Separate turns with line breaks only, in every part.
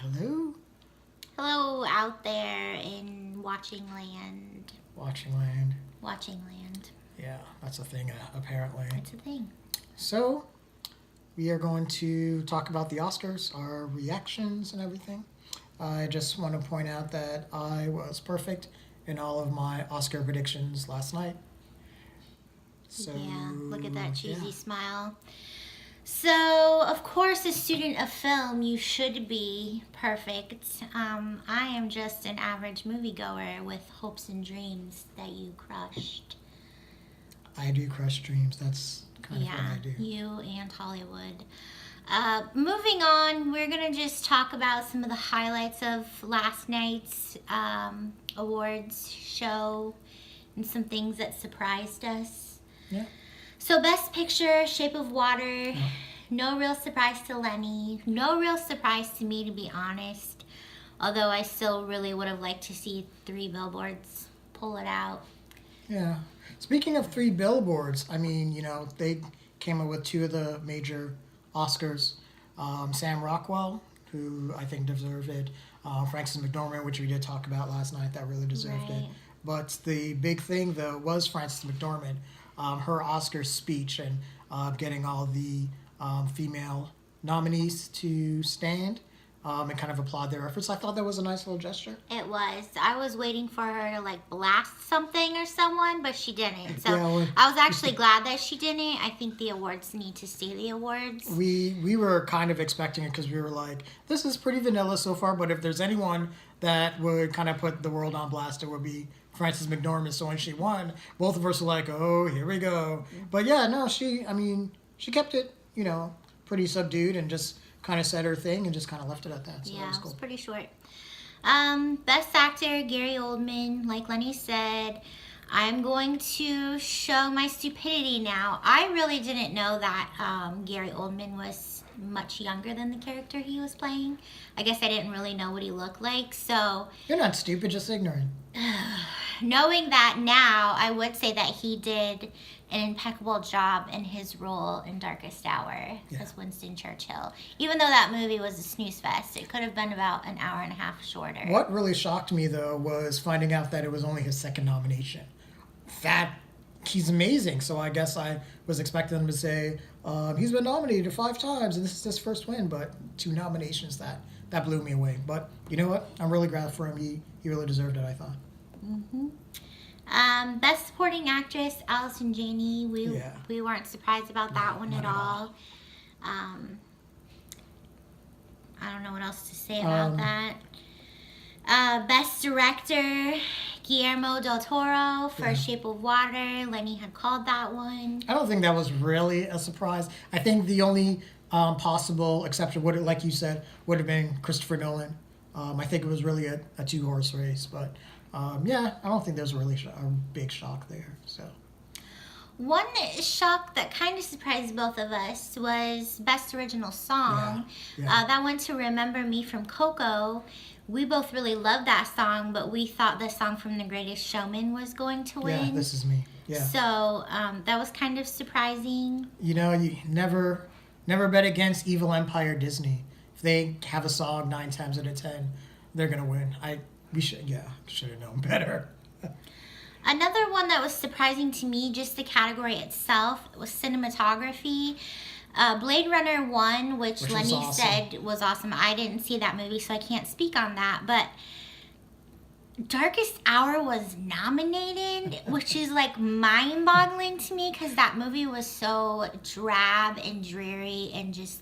Hello?
Hello out there in watching land.
Watching land.
Watching land.
Yeah, that's a thing, apparently.
It's a thing.
So, we are going to talk about the Oscars, our reactions and everything. I just want to point out that I was perfect in all of my Oscar predictions last night. So,
Yeah, look at that cheesy
yeah.
smile. So, of course, a student of film, you should be perfect. I am just an average moviegoer with hopes and dreams that you crushed.
I do crush dreams. That's kind of what I do.
You and Hollywood. Moving on, we're going to just talk about some of the highlights of last night's awards show and some things that surprised us.
Yeah.
So, Best Picture, Shape of Water.
Yeah.
No real surprise to Lenny. No real surprise to me, to be honest. Although I still really would have liked to see 3 Billboards pull it out.
Yeah. Speaking of 3 Billboards, I mean, they came up with 2 of the major Oscars. Sam Rockwell, who I think deserved it. Frances McDormand, which we did talk about last night, that really deserved it. But the big thing, though, was Frances McDormand. Her Oscar speech and getting all the female nominees to stand and kind of applaud their efforts. I thought that was a nice little gesture.
It was. I was waiting for her to blast something or someone, but she didn't. So yeah, I was actually glad that she didn't. I think the awards need to stay the awards.
We were kind of expecting it because we were like, this is pretty vanilla so far, but if there's anyone that would kind of put the world on blast, it would be Frances McDormand. So when she won, both of us were like, oh, here we go. But yeah, no, she kept it, pretty subdued and just kind of said her thing and just kind of left it at that. So
yeah,
that was cool.
It was pretty short. Best Actor, Gary Oldman. Like Lenny said, I'm going to show my stupidity now. I really didn't know that Gary Oldman was much younger than the character he was playing. I guess I didn't really know what he looked like, so...
You're not stupid, just ignorant.
Knowing that now, I would say that he did an impeccable job in his role in Darkest Hour as Winston Churchill. Even though that movie was a snooze fest, it could have been about an hour and a half shorter.
What really shocked me, though, was finding out that it was only his second nomination. He's amazing, so I guess I was expecting them to say, he's been nominated 5 times, and this is his first win, but 2 nominations, that blew me away. But you know what? I'm really glad for him. He really deserved it, I thought.
Mm-hmm. Best Supporting Actress, Allison Janney. We weren't surprised about that one at all. I don't know what else to say about that. Best Director, Guillermo del Toro for Shape of Water. Lenny had called that one.
I don't think that was really a surprise. I think the only possible exception, like you said, would have been Christopher Nolan. I think it was really a 2-horse race, but I don't think there's really a big shock there. So,
one shock that kind of surprised both of us was Best Original Song. That went to Remember Me from Coco. We both really loved that song, but we thought the song from The Greatest Showman was going to win.
Yeah, This Is Me. Yeah.
So that was kind of surprising.
You never bet against Evil Empire Disney. If they have a song 9 times out of 10, they're gonna win. We should have known better.
Another one that was surprising to me, just the category itself, was cinematography. Blade Runner 1, which Lenny said was awesome. I didn't see that movie, so I can't speak on that. But Darkest Hour was nominated, which is mind-boggling to me because that movie was so drab and dreary and just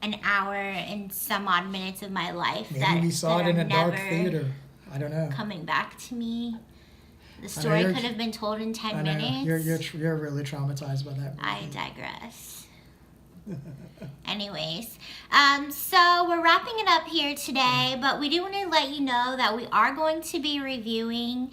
an hour and some odd minutes of my life.
Maybe we saw it in a dark theater. I don't know.
Coming back to me. The story could have been told in 10 minutes.
You're really traumatized by that movie.
I digress. Anyways, so we're wrapping it up here today, but we do want to let you know that we are going to be reviewing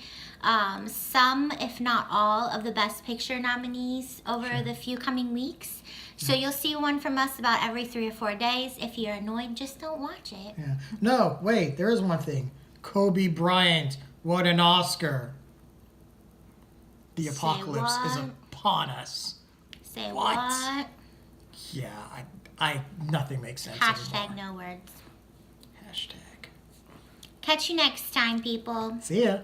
some, if not all, of the Best Picture nominees over the few coming weeks. So you'll see one from us about every 3 or 4 days. If you're annoyed, just don't watch it.
Yeah. No, wait, there is one thing. Kobe Bryant won an Oscar. The apocalypse is upon us.
Say what?
Yeah, nothing makes sense
Hashtag
anymore.
no words.
Hashtag.
Catch you next time, people.
See ya.